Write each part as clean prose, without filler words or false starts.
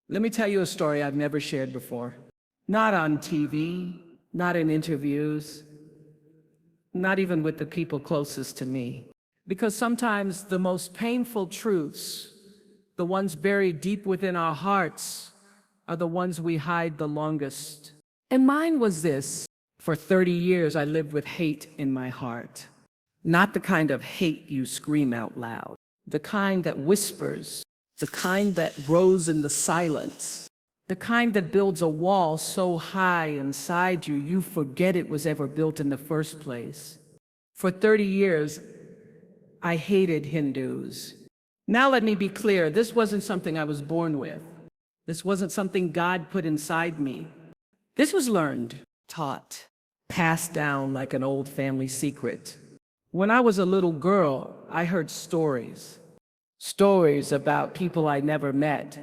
Let me tell you a story I've never shared before. Not on TV, not in interviews, not even with the people closest to me. Because sometimes the most painful truths, the ones buried deep within our hearts, are the ones we hide the longest. And mine was this. For 30 years, I lived with hate in my heart. Not the kind of hate you scream out loud, the kind that whispers, the kind that grows in the silence, the kind that builds a wall so high inside you, you forget it was ever built in the first place. For 30 years, I hated Hindus. Now let me be clear, this wasn't something I was born with. This wasn't something God put inside me. This was learned, taught, passed down like an old family secret. When I was a little girl, I heard stories. Stories about people I never met.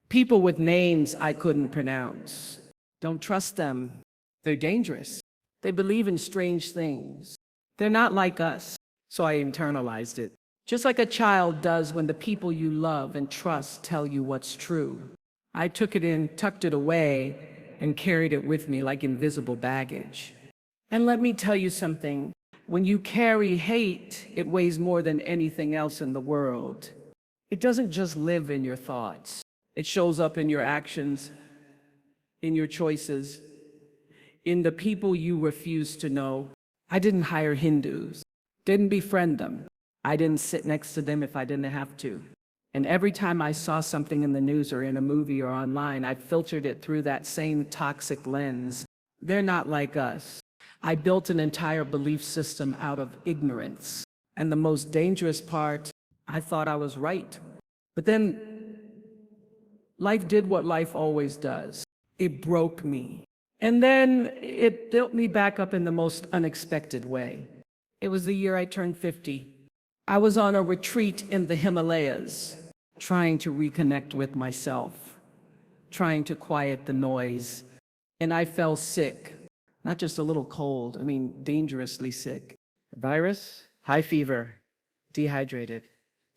People with names I couldn't pronounce. Don't trust them. They're dangerous. They believe in strange things. They're not like us. So I internalized it. Just like a child does when the people you love and trust tell you what's true. I took it in, tucked it away, and carried it with me like invisible baggage. And let me tell you something. When you carry hate, it weighs more than anything else in the world. It doesn't just live in your thoughts. It shows up in your actions, in your choices, in the people you refuse to know. I didn't hire Hindus, didn't befriend them. I didn't sit next to them if I didn't have to. And every time I saw something in the news or in a movie or online, I filtered it through that same toxic lens. They're not like us. I built an entire belief system out of ignorance. And the most dangerous part, I thought I was right. But then life did what life always does. It broke me. And then it built me back up in the most unexpected way. It was the year I turned 50. I was on a retreat in the Himalayas, trying to reconnect with myself, trying to quiet the noise. And I fell sick. Not just a little cold, dangerously sick. Virus, high fever, dehydrated,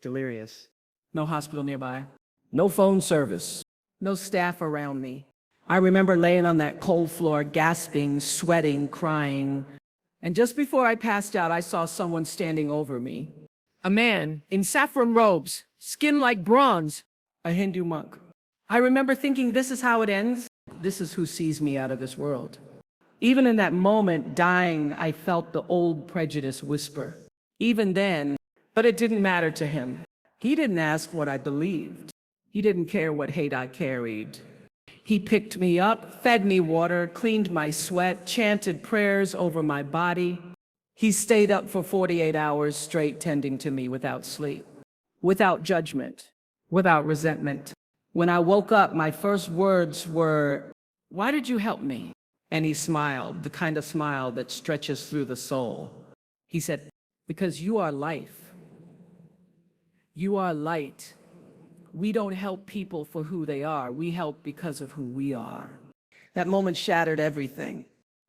delirious. No hospital nearby, no phone service, no staff around me. I remember laying on that cold floor, gasping, sweating, crying. And just before I passed out, I saw someone standing over me. A man in saffron robes, skin like bronze, a Hindu monk. I remember thinking, this is how it ends. This is who sees me out of this world. Even in that moment, dying, I felt the old prejudice whisper. Even then, but it didn't matter to him. He didn't ask what I believed. He didn't care what hate I carried. He picked me up, fed me water, cleaned my sweat, chanted prayers over my body. He stayed up for 48 hours straight, tending to me without sleep, without judgment, without resentment. When I woke up, my first words were, "Why did you help me?" And he smiled, the kind of smile that stretches through the soul. He said, "Because you are life. You are light. We don't help people for who they are. We help because of who we are." That moment shattered everything.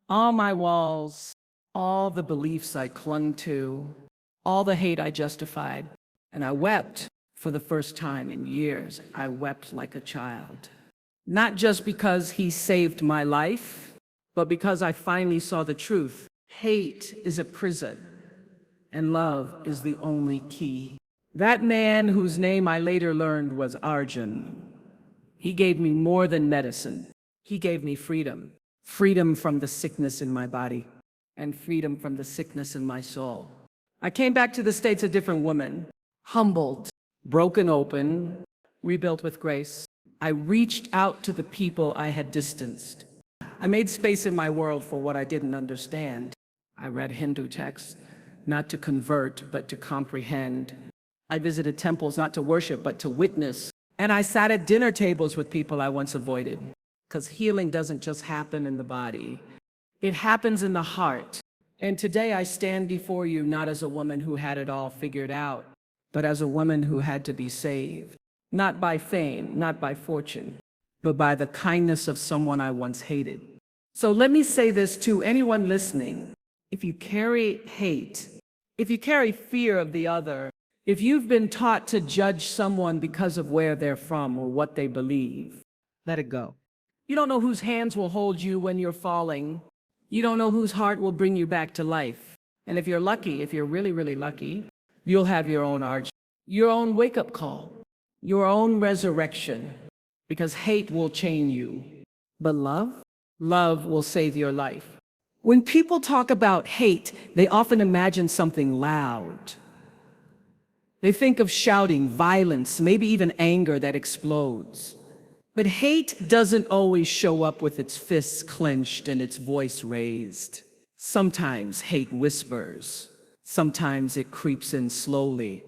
All my walls, all the beliefs I clung to, all the hate I justified. And I wept for the first time in years. I wept like a child. Not just because he saved my life, but because I finally saw the truth. Hate is a prison, and love is the only key. That man, whose name I later learned was Arjun, he gave me more than medicine. He gave me freedom. Freedom from the sickness in my body, and freedom from the sickness in my soul. I came back to the States a different woman, humbled, broken open, rebuilt with grace. I reached out to the people I had distanced. I made space in my world for what I didn't understand. I read Hindu texts, not to convert, but to comprehend. I visited temples not to worship, but to witness. And I sat at dinner tables with people I once avoided. Because healing doesn't just happen in the body. It happens in the heart. And today I stand before you not as a woman who had it all figured out, but as a woman who had to be saved. Not by fame, not by fortune, but by the kindness of someone I once hated. So let me say this to anyone listening. If you carry hate, if you carry fear of the other, If you've been taught to judge someone because of where they're from or what they believe, let it go. You don't know whose hands will hold you when you're falling. You don't know whose heart will bring you back to life. And if you're lucky, if you're really, really lucky, you'll have your own arch, your own wake-up call, your own resurrection, because hate will chain you. But love will save your life. When people talk about hate, they often imagine something loud. They think of shouting, violence, maybe even anger that explodes. But hate doesn't always show up with its fists clenched and its voice raised. Sometimes hate whispers. Sometimes it creeps in slowly,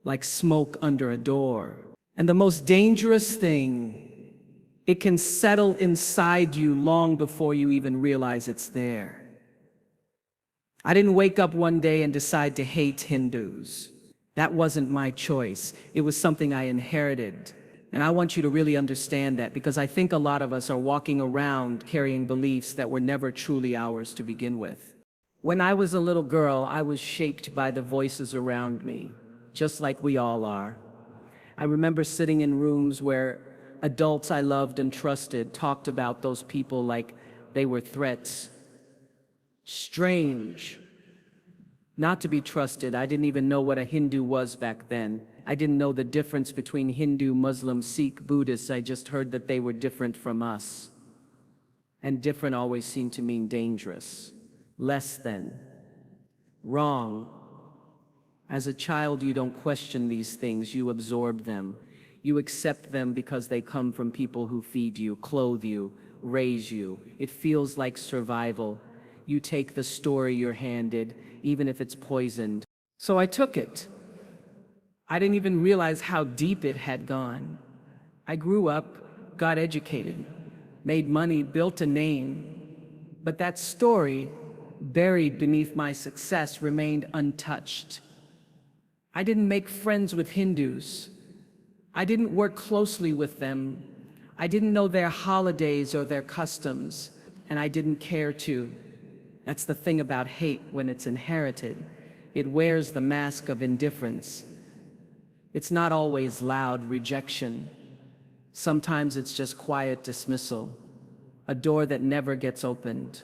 like smoke under a door. And the most dangerous thing, it can settle inside you long before you even realize it's there. I didn't wake up one day and decide to hate Hindus. That wasn't my choice. It was something I inherited. And I want you to really understand that, because I think a lot of us are walking around carrying beliefs that were never truly ours to begin with. When I was a little girl, I was shaped by the voices around me, just like we all are. I remember sitting in rooms where adults I loved and trusted talked about those people like they were threats. Strange. Not to be trusted. I didn't even know what a Hindu was back then. I didn't know the difference between Hindu, Muslim, Sikh, Buddhist. I just heard that they were different from us. And different always seemed to mean dangerous, less than, wrong. As a child, you don't question these things, you absorb them. You accept them because they come from people who feed you, clothe you, raise you. It feels like survival. You take the story you're handed, even if it's poisoned. So I took it. I didn't even realize how deep it had gone. I grew up, got educated, made money, built a name. But that story, buried beneath my success, remained untouched. I didn't make friends with Hindus. I didn't work closely with them. I didn't know their holidays or their customs, and I didn't care to. That's the thing about hate when it's inherited. It wears the mask of indifference. It's not always loud rejection. Sometimes it's just quiet dismissal, a door that never gets opened,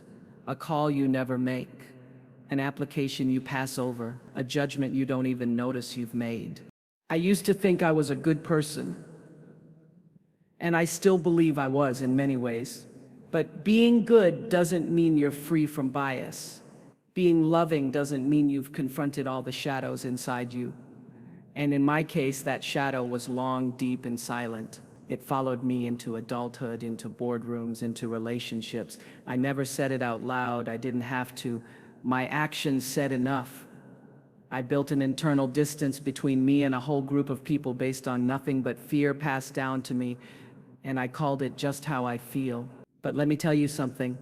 a call you never make, an application you pass over, a judgment you don't even notice you've made. I used to think I was a good person, and I still believe I was in many ways. But being good doesn't mean you're free from bias. Being loving doesn't mean you've confronted all the shadows inside you. And in my case, that shadow was long, deep, and silent. It followed me into adulthood, into boardrooms, into relationships. I never said it out loud. I didn't have to. My actions said enough. I built an internal distance between me and a whole group of people based on nothing but fear passed down to me, and I called it just how I feel. But let me tell you something.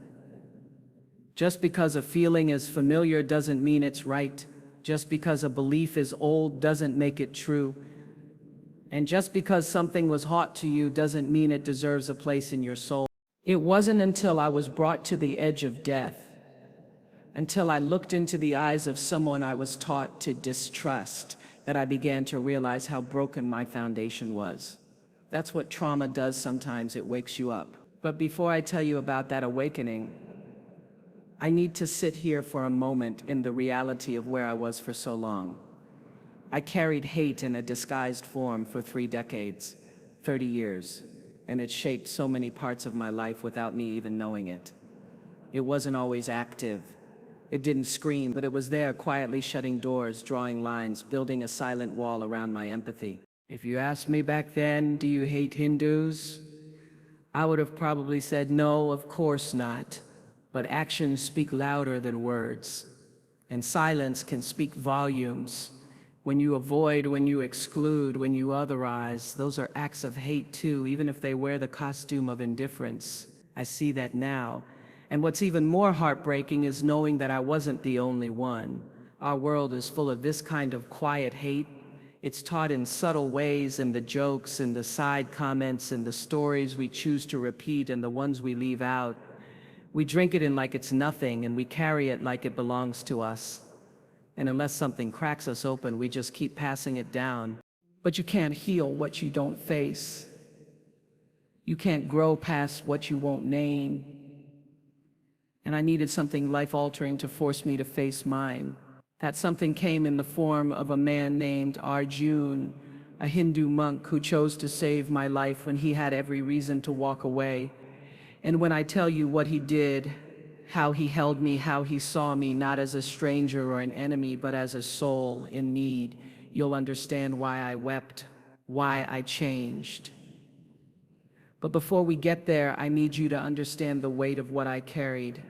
Just because a feeling is familiar doesn't mean it's right. Just because a belief is old doesn't make it true. And just because something was hot to you doesn't mean it deserves a place in your soul. It wasn't until I was brought to the edge of death, until I looked into the eyes of someone I was taught to distrust, that I began to realize how broken my foundation was. That's what trauma does sometimes. It wakes you up. But before I tell you about that awakening, I need to sit here for a moment in the reality of where I was for so long. I carried hate in a disguised form for 3 decades, 30 years, and it shaped so many parts of my life without me even knowing it. It wasn't always active. It didn't scream, but it was there, quietly shutting doors, drawing lines, building a silent wall around my empathy. If you asked me back then, do you hate Hindus? I would have probably said, no, of course not. But actions speak louder than words, and silence can speak volumes. When you avoid, when you exclude, when you otherize, those are acts of hate too, even if they wear the costume of indifference. I see that now. And what's even more heartbreaking is knowing that I wasn't the only one. Our world is full of this kind of quiet hate. It's taught in subtle ways, in the jokes, in the side comments, in the stories we choose to repeat, and the ones we leave out. We drink it in like it's nothing, and we carry it like it belongs to us. And unless something cracks us open, we just keep passing it down. But you can't heal what you don't face. You can't grow past what you won't name. And I needed something life-altering to force me to face mine. That something came in the form of a man named Arjun, a Hindu monk who chose to save my life when he had every reason to walk away. And when I tell you what he did, how he held me, how he saw me, not as a stranger or an enemy, but as a soul in need, you'll understand why I wept, why I changed. But before we get there, I need you to understand the weight of what I carried.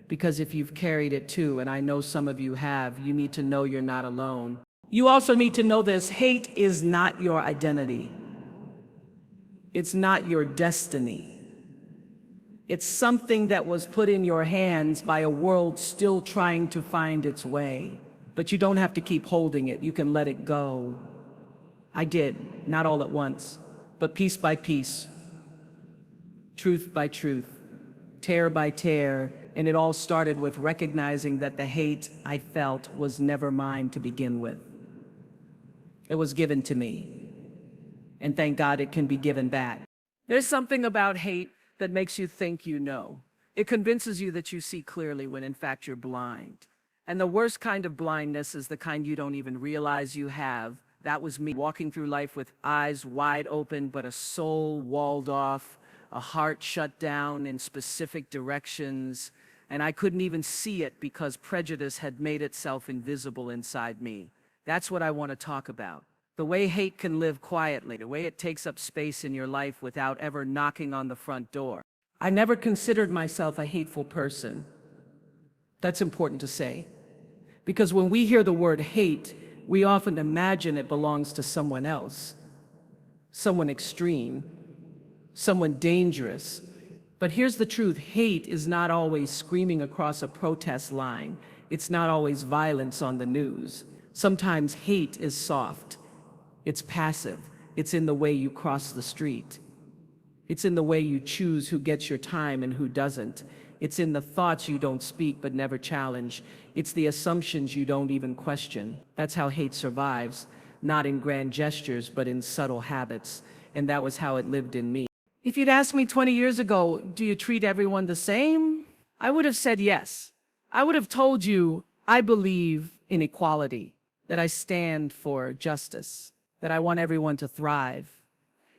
Because if you've carried it too, and I know some of you have, you need to know you're not alone. You also need to know this: hate is not your identity. It's not your destiny. It's something that was put in your hands by a world still trying to find its way. But you don't have to keep holding it. You can let it go. I did, not all at once, but piece by piece, truth by truth, tear by tear. And it all started with recognizing that the hate I felt was never mine to begin with. It was given to me. And thank God it can be given back. There's something about hate that makes you think you know. It convinces you that you see clearly when in fact you're blind. And the worst kind of blindness is the kind you don't even realize you have. That was me, walking through life with eyes wide open, but a soul walled off, a heart shut down in specific directions. And I couldn't even see it because prejudice had made itself invisible inside me. That's what I want to talk about. The way hate can live quietly, the way it takes up space in your life without ever knocking on the front door. I never considered myself a hateful person. That's important to say. Because when we hear the word hate, we often imagine it belongs to someone else, someone extreme, someone dangerous. But here's the truth: hate is not always screaming across a protest line. It's not always violence on the news. Sometimes hate is soft. It's passive. It's in the way you cross the street. It's in the way you choose who gets your time and who doesn't. It's in the thoughts you don't speak but never challenge. It's the assumptions you don't even question. That's how hate survives, not in grand gestures, but in subtle habits. And that was how it lived in me. If you'd asked me 20 years ago, do you treat everyone the same? I would have said yes. I would have told you I believe in equality, that I stand for justice, that I want everyone to thrive.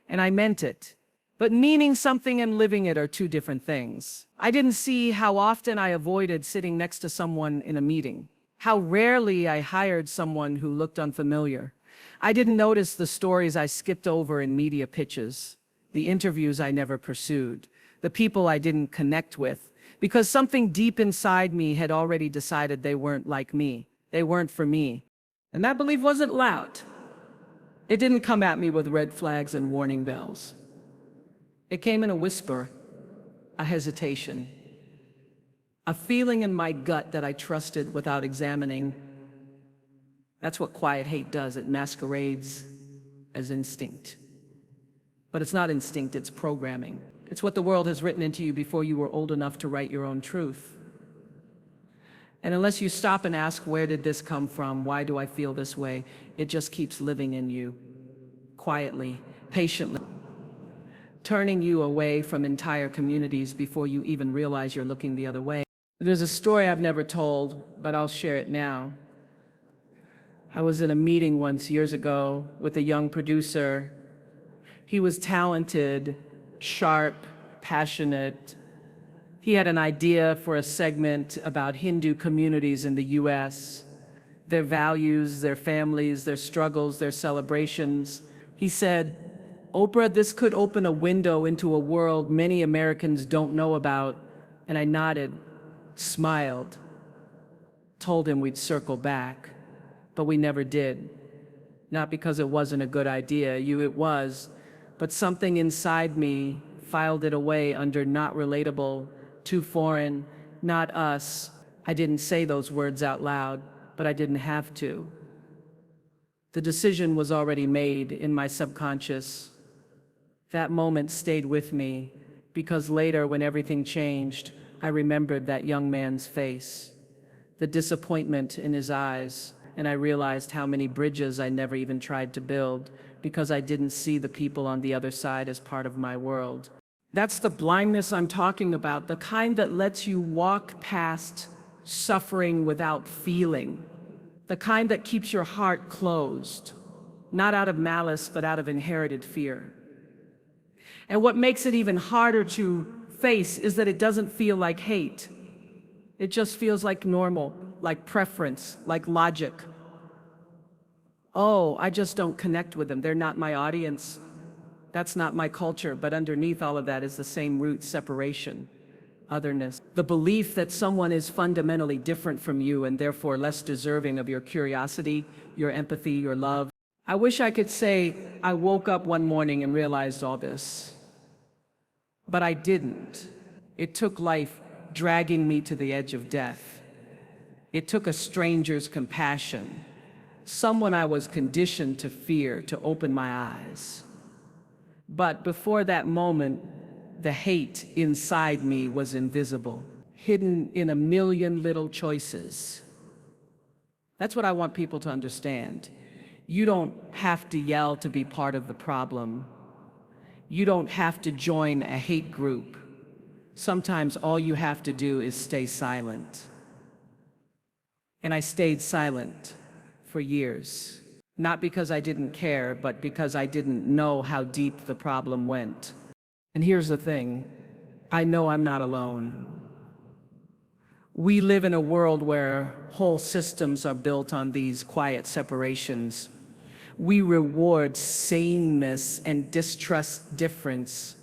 And I meant it. But meaning something and living it are two different things. I didn't see how often I avoided sitting next to someone in a meeting, how rarely I hired someone who looked unfamiliar. I didn't notice the stories I skipped over in media pitches, the interviews I never pursued, the people I didn't connect with, because something deep inside me had already decided they weren't like me. They weren't for me. And that belief wasn't loud. It didn't come at me with red flags and warning bells. It came in a whisper, a hesitation, a feeling in my gut that I trusted without examining. That's what quiet hate does. It masquerades as instinct. But it's not instinct, it's programming. It's what the world has written into you before you were old enough to write your own truth. And unless you stop and ask, where did this come from? Why do I feel this way? It just keeps living in you, quietly, patiently, turning you away from entire communities before you even realize you're looking the other way. There's a story I've never told, but I'll share it now. I was in a meeting once years ago with a young producer. He was talented, sharp, passionate. He had an idea for a segment about Hindu communities in the US, their values, their families, their struggles, their celebrations. He said, "Oprah, this could open a window into a world many Americans don't know about." And I nodded, smiled, told him we'd circle back, but we never did. Not because it wasn't a good idea, it was, but something inside me filed it away under not relatable, too foreign, not us. I didn't say those words out loud, but I didn't have to. The decision was already made in my subconscious. That moment stayed with me because later, when everything changed, I remembered that young man's face, the disappointment in his eyes, and I realized how many bridges I never even tried to build because I didn't see the people on the other side as part of my world. That's the blindness I'm talking about, the kind that lets you walk past suffering without feeling, the kind that keeps your heart closed, not out of malice, but out of inherited fear. And what makes it even harder to face is that it doesn't feel like hate. It just feels like normal, like preference, like logic. Oh, I just don't connect with them. They're not my audience. That's not my culture. But underneath all of that is the same root: separation, otherness. The belief that someone is fundamentally different from you and therefore less deserving of your curiosity, your empathy, your love. I wish I could say I woke up one morning and realized all this, but I didn't. It took life dragging me to the edge of death. It took a stranger's compassion, someone I was conditioned to fear, to open my eyes. But before that moment, the hate inside me was invisible, hidden in a million little choices. That's what I want people to understand. You don't have to yell to be part of the problem. You don't have to join a hate group. Sometimes all you have to do is stay silent. And I stayed silent for years, not because I didn't care, but because I didn't know how deep the problem went. And here's the thing, I know I'm not alone. We live in a world where whole systems are built on these quiet separations. We reward sameness and distrust difference.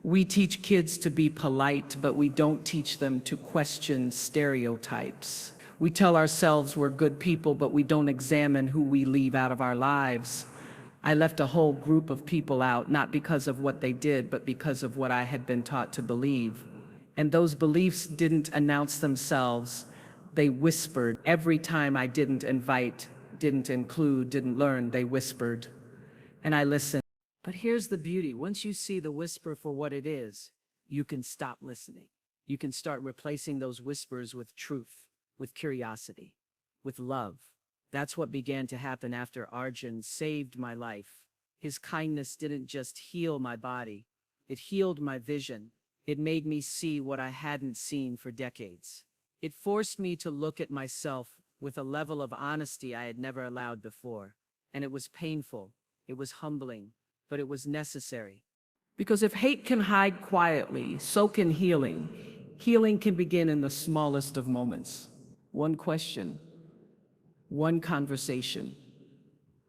We teach kids to be polite, but we don't teach them to question stereotypes. We tell ourselves we're good people, but we don't examine who we leave out of our lives. I left a whole group of people out, not because of what they did, but because of what I had been taught to believe. And those beliefs didn't announce themselves. They whispered. Every time I didn't invite, didn't include, didn't learn, they whispered. And I listened. But here's the beauty. Once you see the whisper for what it is, you can stop listening. You can start replacing those whispers with truth, with curiosity, with love. That's what began to happen after Arjun saved my life. His kindness didn't just heal my body, it healed my vision. It made me see what I hadn't seen for decades. It forced me to look at myself with a level of honesty I had never allowed before. And it was painful, it was humbling, but it was necessary. Because if hate can hide quietly, so can healing. Healing can begin in the smallest of moments. One question, one conversation,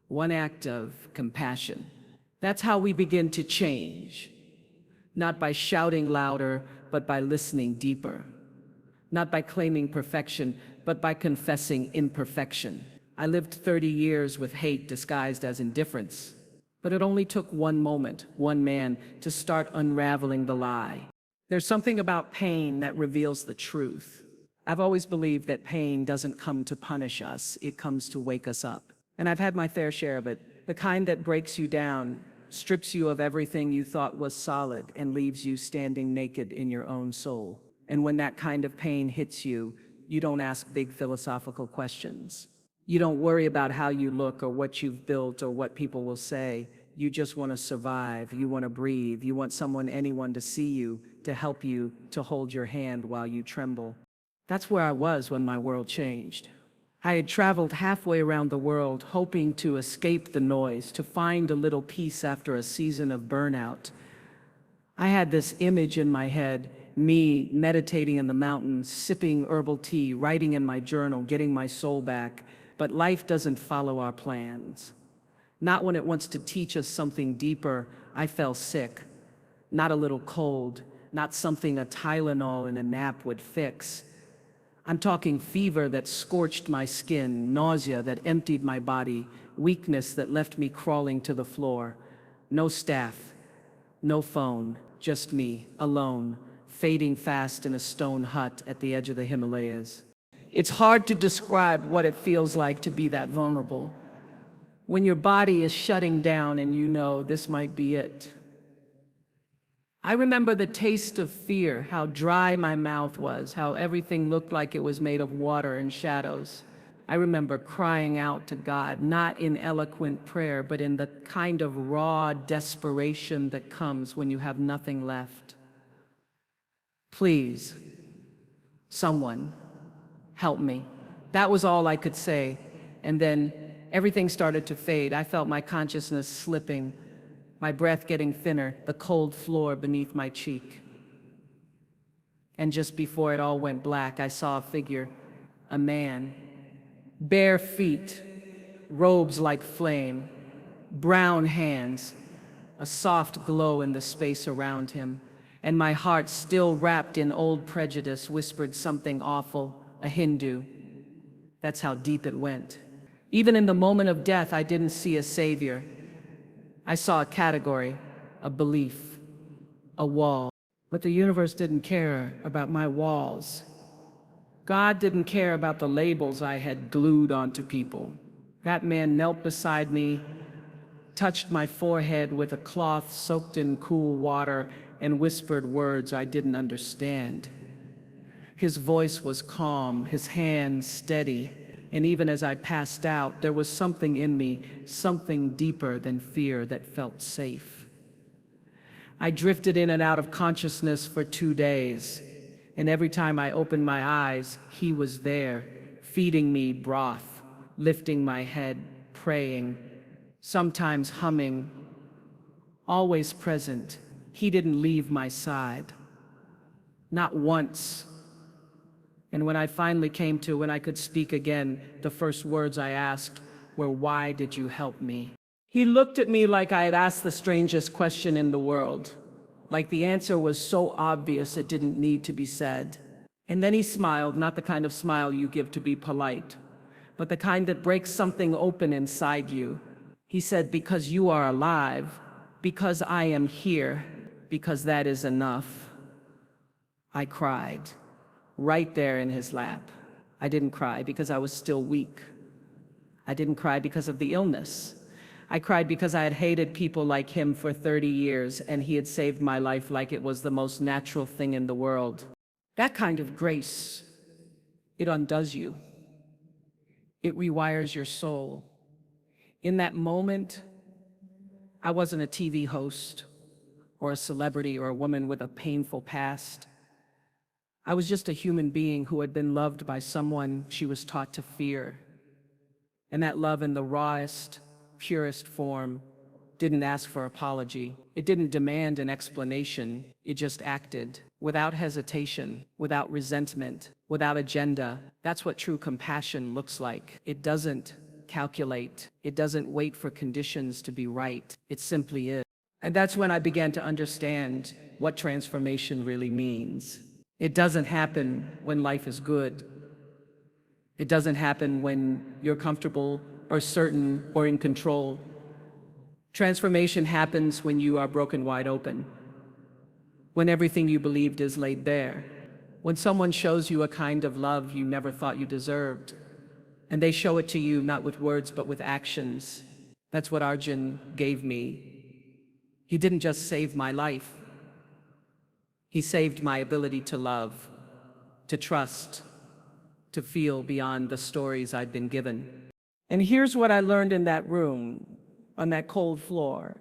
one act of compassion. That's how we begin to change. Not by shouting louder, but by listening deeper. Not by claiming perfection, but by confessing imperfection. I lived 30 years with hate disguised as indifference. But it only took one moment, one man, to start unraveling the lie. There's something about pain that reveals the truth. I've always believed that pain doesn't come to punish us, it comes to wake us up. And I've had my fair share of it, the kind that breaks you down, strips you of everything you thought was solid, and leaves you standing naked in your own soul. And when that kind of pain hits you, you don't ask big philosophical questions. You don't worry about how you look or what you've built or what people will say. You just want to survive. You want to breathe. You want anyone to see you, to help you, to hold your hand while you tremble. That's where I was when my world changed. I had traveled halfway around the world, hoping to escape the noise, to find a little peace after a season of burnout. I had this image in my head, me meditating in the mountains, sipping herbal tea, writing in my journal, getting my soul back. But life doesn't follow our plans. Not when it wants to teach us something deeper. I fell sick, not a little cold, not something a Tylenol and a nap would fix. I'm talking fever that scorched my skin, nausea that emptied my body, weakness that left me crawling to the floor. No staff, no phone, just me, alone, fading fast in a stone hut at the edge of the Himalayas. It's hard to describe what it feels like to be that vulnerable. When your body is shutting down and you know this might be it. I remember the taste of fear, how dry my mouth was, how everything looked like it was made of water and shadows. I remember crying out to God, not in eloquent prayer, but in the kind of raw desperation that comes when you have nothing left. Please, someone, help me. That was all I could say. And then everything started to fade. I felt my consciousness slipping, my breath getting thinner, the cold floor beneath my cheek. And just before it all went black, I saw a figure, a man, bare feet, robes like flame, brown hands, a soft glow in the space around him. And my heart, still wrapped in old prejudice, whispered something awful, a Hindu. That's how deep it went. Even in the moment of death, I didn't see a savior. I saw a category, a belief, a wall. But the universe didn't care about my walls. God didn't care about the labels I had glued onto people. That man knelt beside me, touched my forehead with a cloth soaked in cool water, and whispered words I didn't understand. His voice was calm, his hands steady, and even as I passed out, there was something in me, something deeper than fear, that felt safe. I drifted in and out of consciousness for 2 days, and every time I opened my eyes, he was there, feeding me broth, lifting my head, praying, sometimes humming, always present. He didn't leave my side, not once. And when I finally came to, when I could speak again, the first words I asked were, "Why did you help me?" He looked at me like I had asked the strangest question in the world, like the answer was so obvious it didn't need to be said. And then he smiled, not the kind of smile you give to be polite, but the kind that breaks something open inside you. He said, "Because you are alive, because I am here, because that is enough." I cried, right there in his lap. I didn't cry because I was still weak. I didn't cry because of the illness. I cried because I had hated people like him for 30 years, and he had saved my life like it was the most natural thing in the world. That kind of grace, it undoes you. It rewires your soul. In that moment, I wasn't a TV host or a celebrity or a woman with a painful past. I was just a human being who had been loved by someone she was taught to fear. And that love, in the rawest, purest form, didn't ask for apology. It didn't demand an explanation. It just acted, without hesitation, without resentment, without agenda. That's what true compassion looks like. It doesn't calculate. It doesn't wait for conditions to be right. It simply is. And that's when I began to understand what transformation really means. It doesn't happen when life is good. It doesn't happen when you're comfortable or certain or in control. Transformation happens when you are broken wide open, when everything you believed is laid bare, when someone shows you a kind of love you never thought you deserved, and they show it to you not with words but with actions. That's what Arjun gave me. He didn't just save my life. He saved my ability to love, to trust, to feel beyond the stories I'd been given. And here's what I learned in that room, on that cold floor.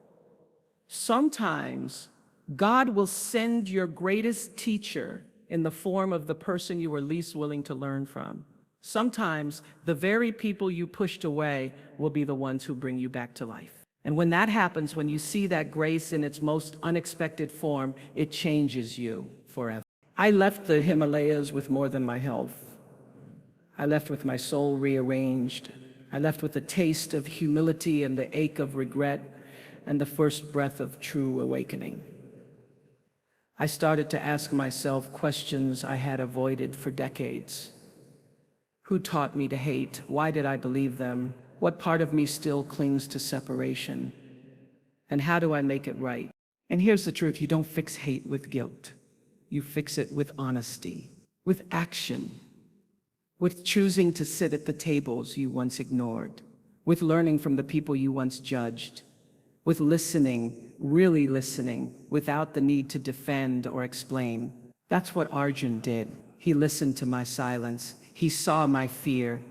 Sometimes God will send your greatest teacher in the form of the person you were least willing to learn from. Sometimes the very people you pushed away will be the ones who bring you back to life. And when that happens, when you see that grace in its most unexpected form, it changes you forever. I left the Himalayas with more than my health. I left with my soul rearranged. I left with the taste of humility and the ache of regret and the first breath of true awakening. I started to ask myself questions I had avoided for decades. Who taught me to hate? Why did I believe them? What part of me still clings to separation? And how do I make it right? And here's the truth, you don't fix hate with guilt. You fix it with honesty, with action, with choosing to sit at the tables you once ignored, with learning from the people you once judged, with listening, really listening, without the need to defend or explain. That's what Arjun did. He listened to my silence. He saw my fear.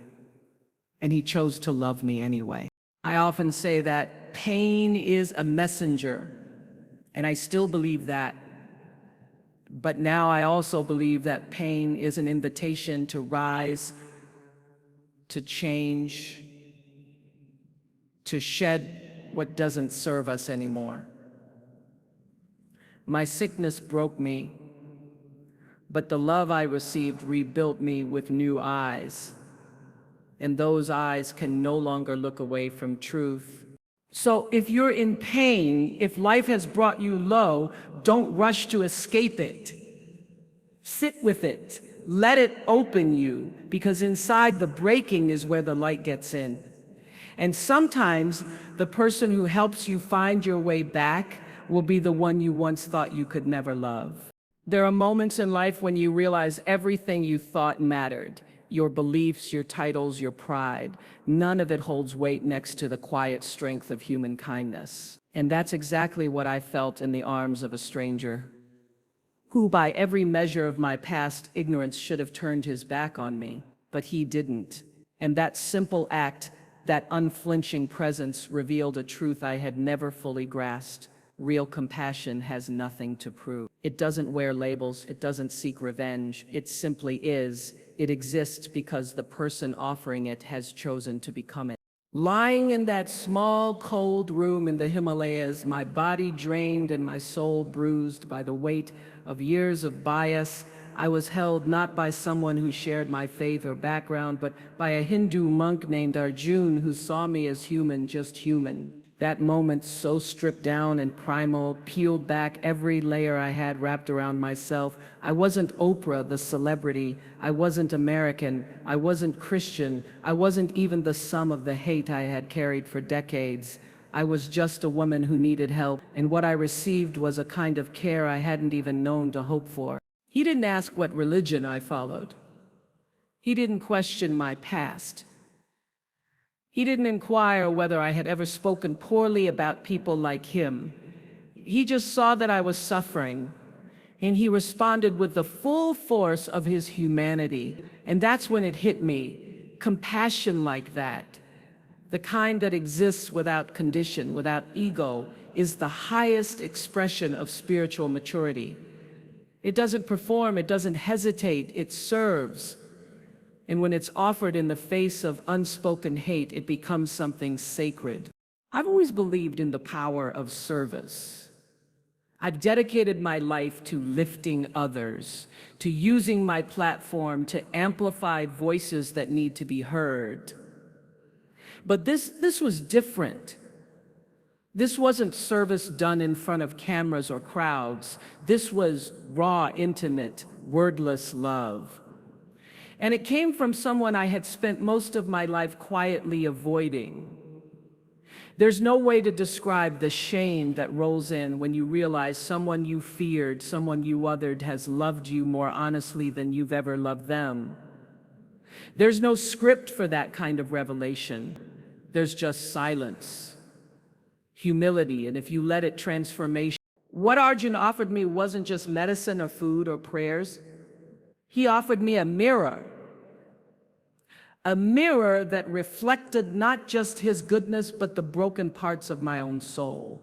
and he chose to love me anyway. I often say that pain is a messenger, and I still believe that. But now I also believe that pain is an invitation to rise, to change, to shed what doesn't serve us anymore. My sickness broke me, but the love I received rebuilt me with new eyes, and those eyes can no longer look away from truth. So if you're in pain, if life has brought you low, don't rush to escape it. Sit with it. Let it open you, because inside the breaking is where the light gets in. And sometimes the person who helps you find your way back will be the one you once thought you could never love. There are moments in life when you realize everything you thought mattered. Your beliefs, your titles, your pride. None of it holds weight next to the quiet strength of human kindness. And that's exactly what I felt in the arms of a stranger, who by every measure of my past ignorance should have turned his back on me, but he didn't. And that simple act, that unflinching presence, revealed a truth I had never fully grasped. Real compassion has nothing to prove. It doesn't wear labels, it doesn't seek revenge, it simply is. It exists because the person offering it has chosen to become it. Lying in that small, cold room in the Himalayas, my body drained and my soul bruised by the weight of years of bias, I was held not by someone who shared my faith or background, but by a Hindu monk named Arjun who saw me as human, just human. That moment, so stripped down and primal, peeled back every layer I had wrapped around myself. I wasn't Oprah, the celebrity. I wasn't American. I wasn't Christian. I wasn't even the sum of the hate I had carried for decades. I was just a woman who needed help, and what I received was a kind of care I hadn't even known to hope for. He didn't ask what religion I followed. He didn't question my past. He didn't inquire whether I had ever spoken poorly about people like him. He just saw that I was suffering, and he responded with the full force of his humanity. And that's when it hit me. Compassion like that, the kind that exists without condition, without ego, is the highest expression of spiritual maturity. It doesn't perform, it doesn't hesitate, it serves. And when it's offered in the face of unspoken hate, it becomes something sacred. I've always believed in the power of service. I've dedicated my life to lifting others, to using my platform to amplify voices that need to be heard. But this was different. This wasn't service done in front of cameras or crowds. This was raw, intimate, wordless love. And it came from someone I had spent most of my life quietly avoiding. There's no way to describe the shame that rolls in when you realize someone you feared, someone you othered, has loved you more honestly than you've ever loved them. There's no script for that kind of revelation. There's just silence, humility, and if you let it, transformation. What Arjun offered me wasn't just medicine or food or prayers. He offered me a mirror that reflected not just his goodness, but the broken parts of my own soul.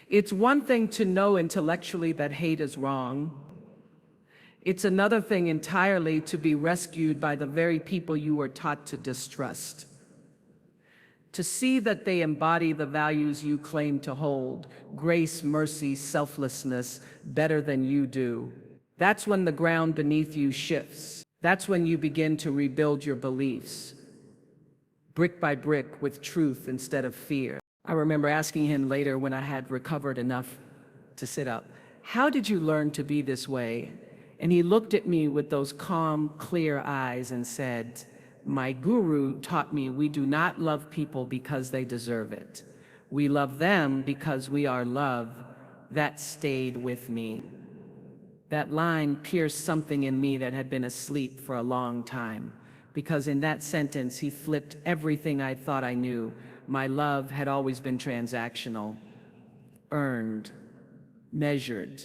It's one thing to know intellectually that hate is wrong. It's another thing entirely to be rescued by the very people you were taught to distrust. To see that they embody the values you claim to hold, grace, mercy, selflessness, better than you do. That's when the ground beneath you shifts. That's when you begin to rebuild your beliefs, brick by brick, with truth instead of fear. I remember asking him later, when I had recovered enough to sit up, "How did you learn to be this way?" And he looked at me with those calm, clear eyes and said, "My guru taught me we do not love people because they deserve it. We love them because we are love." That stayed with me. That line pierced something in me that had been asleep for a long time, because in that sentence he flipped everything I thought I knew. My love had always been transactional, earned, measured,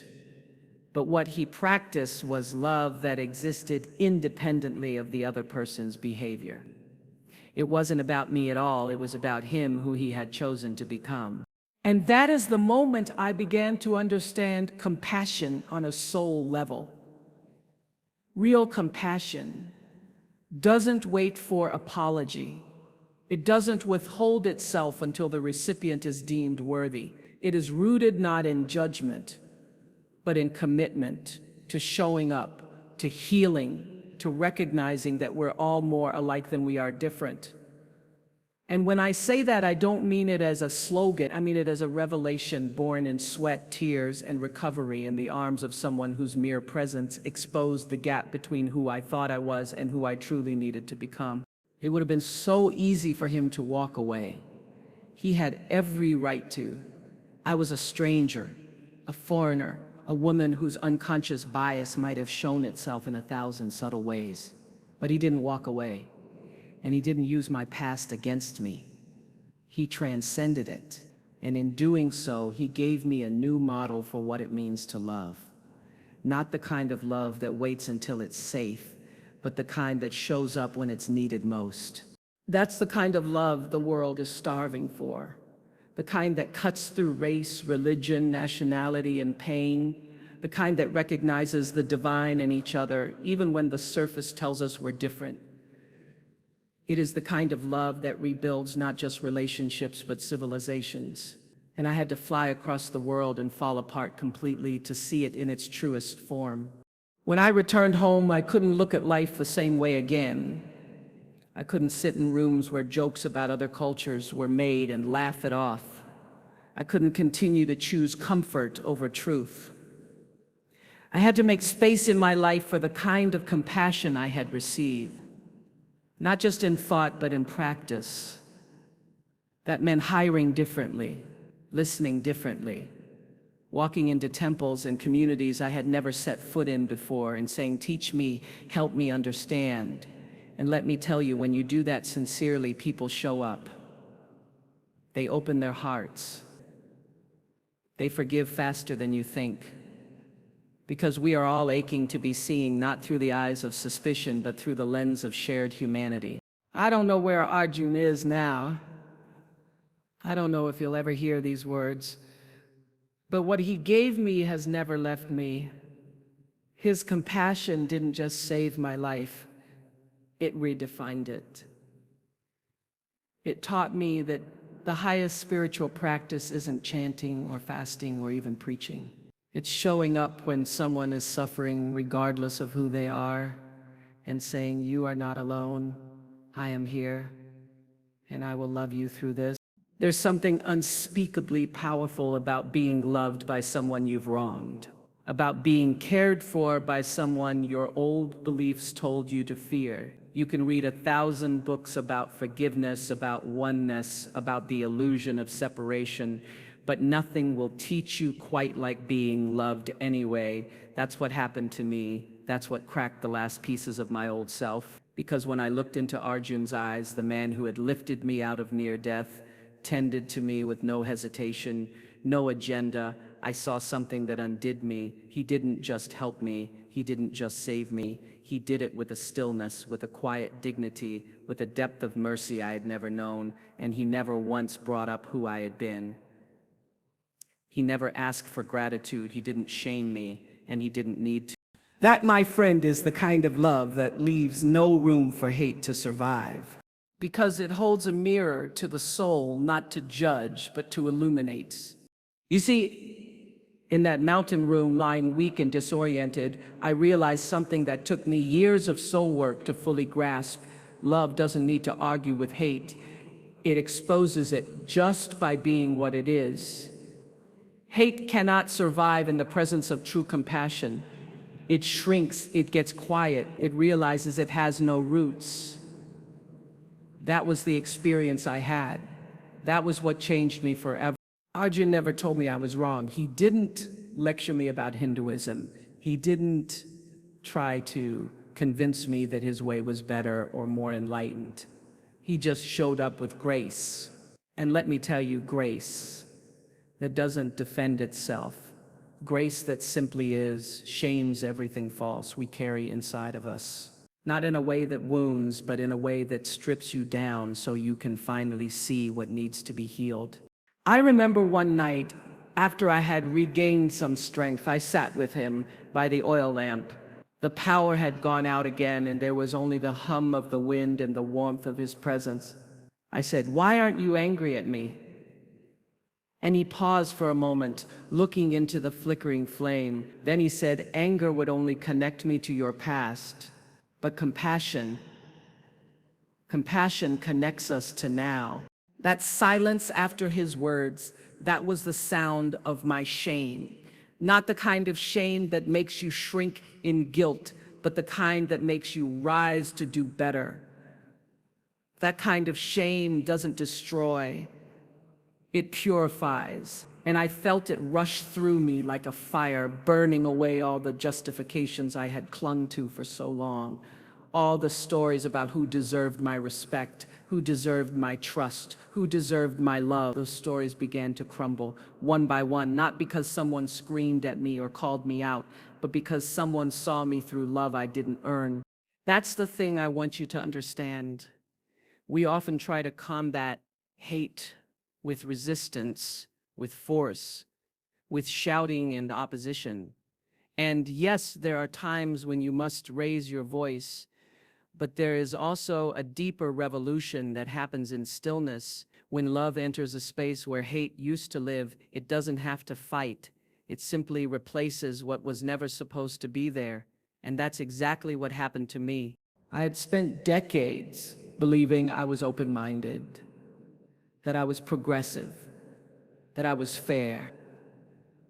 But what he practiced was love that existed independently of the other person's behavior. It wasn't about me at all, it was about him who he had chosen to become. And that is the moment I began to understand compassion on a soul level. Real compassion doesn't wait for apology. It doesn't withhold itself until the recipient is deemed worthy. It is rooted not in judgment, but in commitment to showing up, to healing, to recognizing that we're all more alike than we are different. And when I say that, I don't mean it as a slogan. I mean it as a revelation born in sweat, tears, and recovery in the arms of someone whose mere presence exposed the gap between who I thought I was and who I truly needed to become. It would have been so easy for him to walk away. He had every right to. I was a stranger, a foreigner, a woman whose unconscious bias might have shown itself in 1,000 subtle ways. But he didn't walk away. And he didn't use my past against me. He transcended it. And in doing so, he gave me a new model for what it means to love. Not the kind of love that waits until it's safe, but the kind that shows up when it's needed most. That's the kind of love the world is starving for. The kind that cuts through race, religion, nationality, and pain. The kind that recognizes the divine in each other, even when the surface tells us we're different. It is the kind of love that rebuilds not just relationships, but civilizations. And I had to fly across the world and fall apart completely to see it in its truest form. When I returned home, I couldn't look at life the same way again. I couldn't sit in rooms where jokes about other cultures were made and laugh it off. I couldn't continue to choose comfort over truth. I had to make space in my life for the kind of compassion I had received. Not just in thought, but in practice. That meant hiring differently, listening differently, walking into temples and communities I had never set foot in before and saying, teach me, help me understand. And let me tell you, when you do that sincerely, people show up. They open their hearts. They forgive faster than you think. Because we are all aching to be seeing not through the eyes of suspicion, but through the lens of shared humanity. I don't know where Arjun is now. I don't know if he'll ever hear these words. But what he gave me has never left me. His compassion didn't just save my life, it redefined it. It taught me that the highest spiritual practice isn't chanting or fasting or even preaching. It's showing up when someone is suffering regardless of who they are and saying, you are not alone, I am here, and I will love you through this. There's something unspeakably powerful about being loved by someone you've wronged, about being cared for by someone your old beliefs told you to fear. You can read 1,000 books about forgiveness, about oneness, about the illusion of separation, but nothing will teach you quite like being loved anyway. That's what happened to me. That's what cracked the last pieces of my old self. Because when I looked into Arjun's eyes, the man who had lifted me out of near death tended to me with no hesitation, no agenda. I saw something that undid me. He didn't just help me. He didn't just save me. He did it with a stillness, with a quiet dignity, with a depth of mercy I had never known, and he never once brought up who I had been. He never asked for gratitude, he didn't shame me, and he didn't need to. That, my friend, is the kind of love that leaves no room for hate to survive. Because it holds a mirror to the soul, not to judge, but to illuminate. You see, in that mountain room, lying weak and disoriented, I realized something that took me years of soul work to fully grasp. Love doesn't need to argue with hate. It exposes it just by being what it is. Hate cannot survive in the presence of true compassion. It shrinks, it gets quiet, it realizes it has no roots. That was the experience I had. That was what changed me forever. Arjun never told me I was wrong. He didn't lecture me about Hinduism. He didn't try to convince me that his way was better or more enlightened. He just showed up with grace. And let me tell you, grace that doesn't defend itself, Grace that simply is, shames everything false we carry inside of us. Not in a way that wounds, but in a way that strips you down so you can finally see what needs to be healed. I remember one night, after I had regained some strength, I sat with him by the oil lamp. The power had gone out again, and there was only the hum of the wind and the warmth of his presence. I said, "Why aren't you angry at me?" And he paused for a moment, looking into the flickering flame. Then he said, "Anger would only connect me to your past, but compassion connects us to now." That silence after his words, that was the sound of my shame. Not the kind of shame that makes you shrink in guilt, but the kind that makes you rise to do better. That kind of shame doesn't destroy, it purifies. And I felt it rush through me like a fire, burning away all the justifications I had clung to for so long. All the stories about who deserved my respect, who deserved my trust, who deserved my love. Those stories began to crumble one by one, not because someone screamed at me or called me out, but because someone saw me through love I didn't earn. That's the thing I want you to understand. We often try to combat hate with resistance, with force, with shouting and opposition. And yes, there are times when you must raise your voice, but there is also a deeper revolution that happens in stillness. When love enters a space where hate used to live, it doesn't have to fight. It simply replaces what was never supposed to be there. And that's exactly what happened to me. I had spent decades believing I was open-minded, that I was progressive, that I was fair.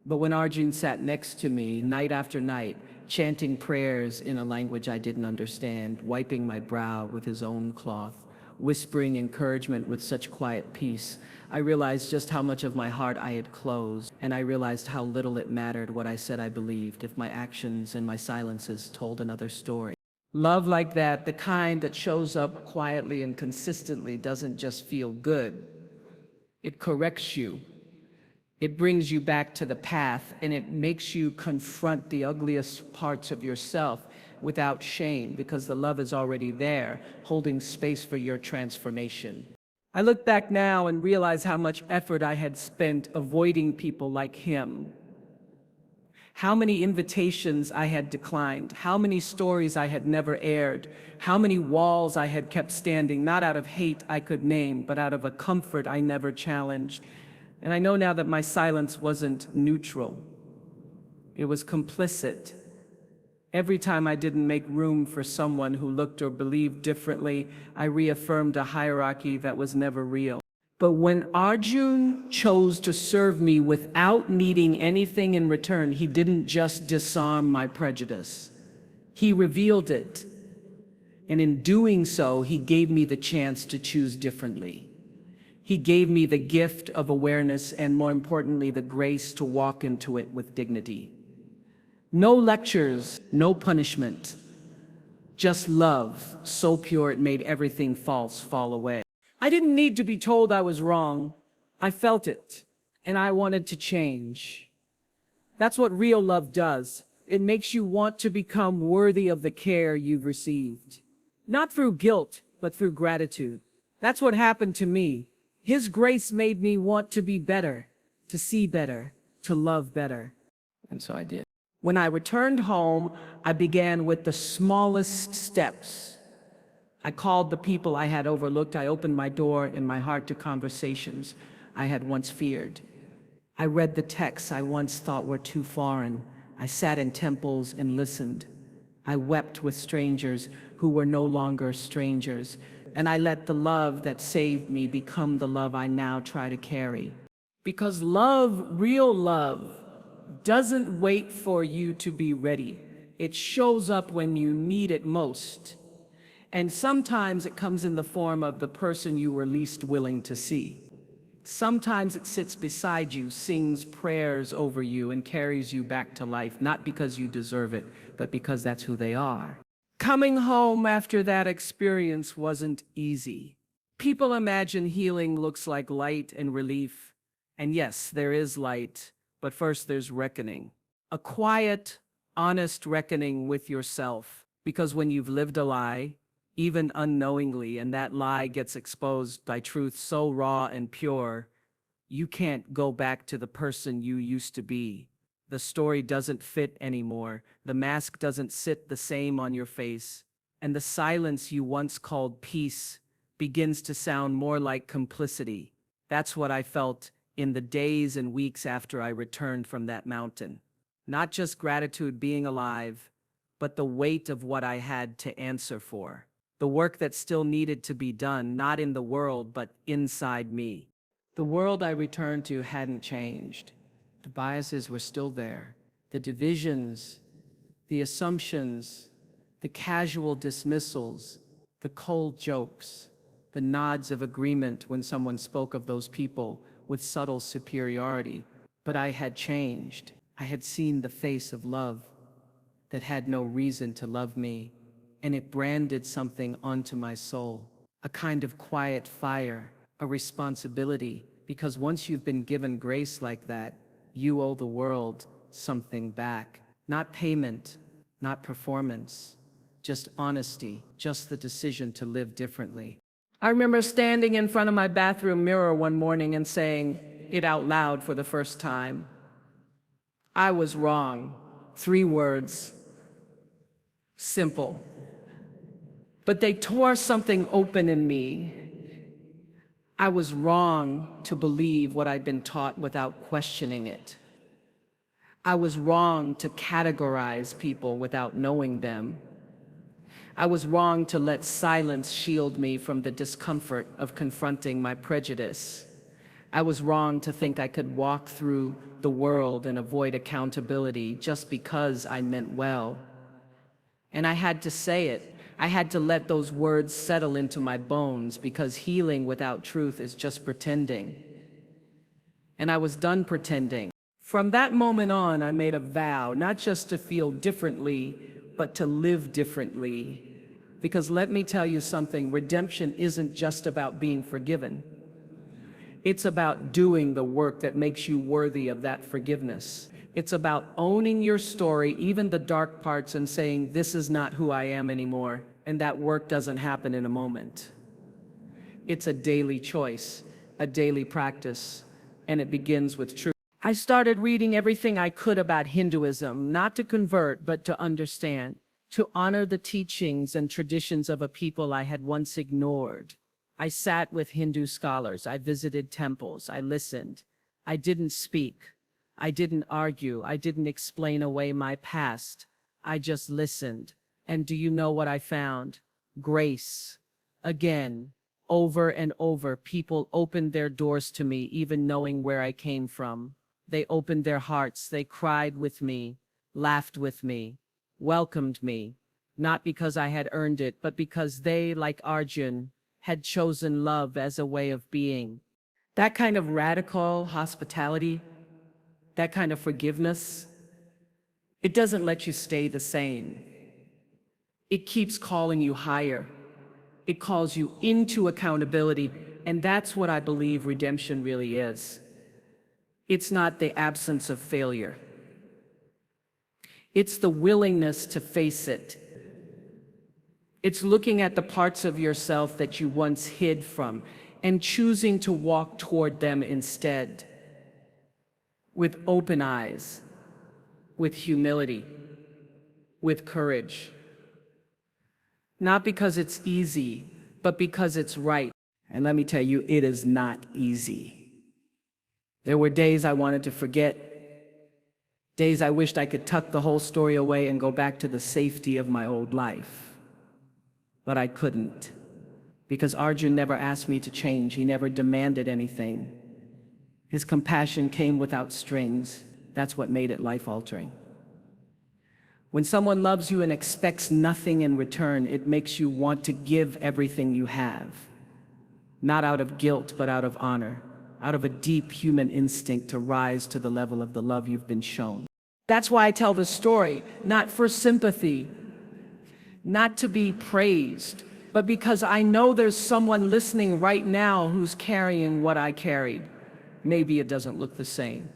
But when Arjun sat next to me night after night, chanting prayers in a language I didn't understand, wiping my brow with his own cloth, whispering encouragement with such quiet peace, I realized just how much of my heart I had closed, and I realized how little it mattered what I said I believed if my actions and my silences told another story. Love like that, the kind that shows up quietly and consistently, doesn't just feel good. It corrects you. It brings you back to the path, and it makes you confront the ugliest parts of yourself without shame, because the love is already there, holding space for your transformation. I look back now and realize how much effort I had spent avoiding people like him. How many invitations I had declined, how many stories I had never aired, how many walls I had kept standing, not out of hate I could name, but out of a comfort I never challenged. And I know now that my silence wasn't neutral. It was complicit. Every time I didn't make room for someone who looked or believed differently, I reaffirmed a hierarchy that was never real. But when Arjun chose to serve me without needing anything in return, he didn't just disarm my prejudice. He revealed it. And in doing so, he gave me the chance to choose differently. He gave me the gift of awareness and, more importantly, the grace to walk into it with dignity. No lectures, no punishment, just love, so pure it made everything false fall away. I didn't need to be told I was wrong. I felt it, and I wanted to change. That's what real love does. It makes you want to become worthy of the care you've received. Not through guilt, but through gratitude. That's what happened to me. His grace made me want to be better, to see better, to love better. And so I did. When I returned home, I began with the smallest steps. I called the people I had overlooked. I opened my door and my heart to conversations I had once feared. I read the texts I once thought were too foreign. I sat in temples and listened. I wept with strangers who were no longer strangers. And I let the love that saved me become the love I now try to carry. Because love, real love, doesn't wait for you to be ready. It shows up when you need it most. And sometimes it comes in the form of the person you were least willing to see. Sometimes it sits beside you, sings prayers over you, and carries you back to life, not because you deserve it, but because that's who they are. Coming home after that experience wasn't easy. People imagine healing looks like light and relief. And yes, there is light, But first, there's reckoning. A quiet, honest reckoning with yourself. Because when you've lived a lie, even unknowingly, and that lie gets exposed by truth so raw and pure, you can't go back to the person you used to be. The story doesn't fit anymore. The mask doesn't sit the same on your face. And the silence you once called peace begins to sound more like complicity. That's what I felt in the days and weeks after I returned from that mountain. Not just gratitude being alive, but the weight of what I had to answer for. The work that still needed to be done, not in the world, but inside me. The world I returned to hadn't changed. The biases were still there. The divisions, the assumptions, the casual dismissals, the cold jokes, the nods of agreement when someone spoke of those people with subtle superiority. But I had changed. I had seen the face of love that had no reason to love me, and it branded something onto my soul, a kind of quiet fire, a responsibility, because once you've been given grace like that, you owe the world something back. Not payment, not performance, just honesty, just the decision to live differently. I remember standing in front of my bathroom mirror one morning and saying it out loud for the first time. I was wrong. 3 words. Simple. But they tore something open in me. I was wrong to believe what I'd been taught without questioning it. I was wrong to categorize people without knowing them. I was wrong to let silence shield me from the discomfort of confronting my prejudice. I was wrong to think I could walk through the world and avoid accountability just because I meant well. And I had to say it. I had to let those words settle into my bones, because healing without truth is just pretending. And I was done pretending. From that moment on, I made a vow, not just to feel differently, but to live differently. Because let me tell you something, redemption isn't just about being forgiven. It's about doing the work that makes you worthy of that forgiveness. It's about owning your story, even the dark parts, and saying, this is not who I am anymore. And that work doesn't happen in a moment. It's a daily choice, a daily practice, and it begins with truth. I started reading everything I could about Hinduism, not to convert, but to understand, to honor the teachings and traditions of a people I had once ignored. I sat with Hindu scholars, I visited temples, I listened. I didn't speak. I didn't argue. I didn't explain away my past. I just listened. And do you know what I found? Grace. Again, over and over, people opened their doors to me, even knowing where I came from. They opened their hearts. They cried with me, laughed with me, welcomed me, not because I had earned it, but because they, like Arjun, had chosen love as a way of being. That kind of radical hospitality, that kind of forgiveness, it doesn't let you stay the same. It keeps calling you higher. It calls you into accountability, and that's what I believe redemption really is. It's not the absence of failure. It's the willingness to face it. It's looking at the parts of yourself that you once hid from and choosing to walk toward them instead. With open eyes, with humility, with courage. Not because it's easy, but because it's right. And let me tell you, it is not easy. There were days I wanted to forget, days I wished I could tuck the whole story away and go back to the safety of my old life. But I couldn't, because Arjun never asked me to change. He never demanded anything. His compassion came without strings. That's what made it life-altering. When someone loves you and expects nothing in return, it makes you want to give everything you have. Not out of guilt, but out of honor, out of a deep human instinct to rise to the level of the love you've been shown. That's why I tell the story, not for sympathy, not to be praised, but because I know there's someone listening right now who's carrying what I carried. Maybe it doesn't look the same.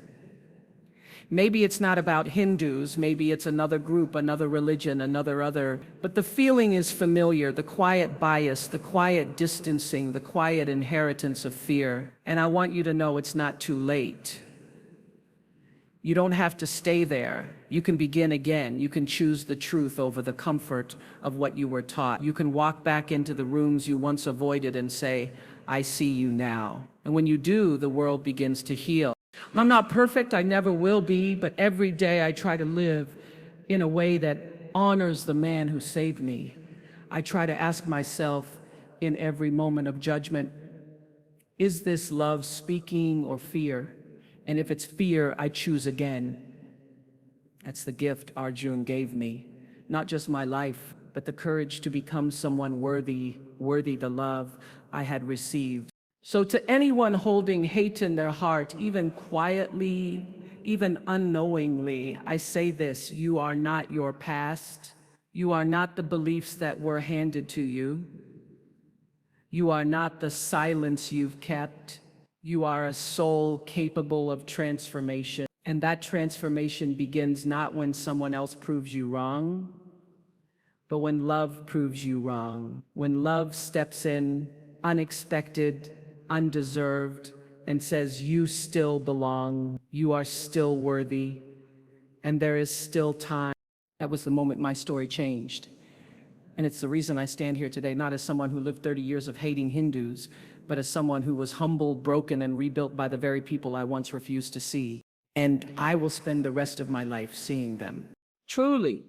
Maybe it's not about Hindus, maybe it's another group, another religion, another other, but the feeling is familiar, the quiet bias, the quiet distancing, the quiet inheritance of fear. And I want you to know it's not too late. You don't have to stay there. You can begin again. You can choose the truth over the comfort of what you were taught. You can walk back into the rooms you once avoided and say, I see you now. And when you do, the world begins to heal. I'm not perfect, I never will be, but every day I try to live in a way that honors the man who saved me. I try to ask myself in every moment of judgment, is this love speaking or fear? And if it's fear, I choose again. That's the gift Arjun gave me. Not just my life, but the courage to become someone worthy the love I had received. So to anyone holding hate in their heart, even quietly, even unknowingly, I say this: you are not your past. You are not the beliefs that were handed to you. You are not the silence you've kept. You are a soul capable of transformation. And that transformation begins not when someone else proves you wrong, but when love proves you wrong. When love steps in, unexpected, undeserved, and says, you still belong, you are still worthy, and there is still time. That was the moment my story changed. And it's the reason I stand here today, not as someone who lived 30 years of hating Hindus, but as someone who was humbled, broken, and rebuilt by the very people I once refused to see. And I will spend the rest of my life seeing them. Truly.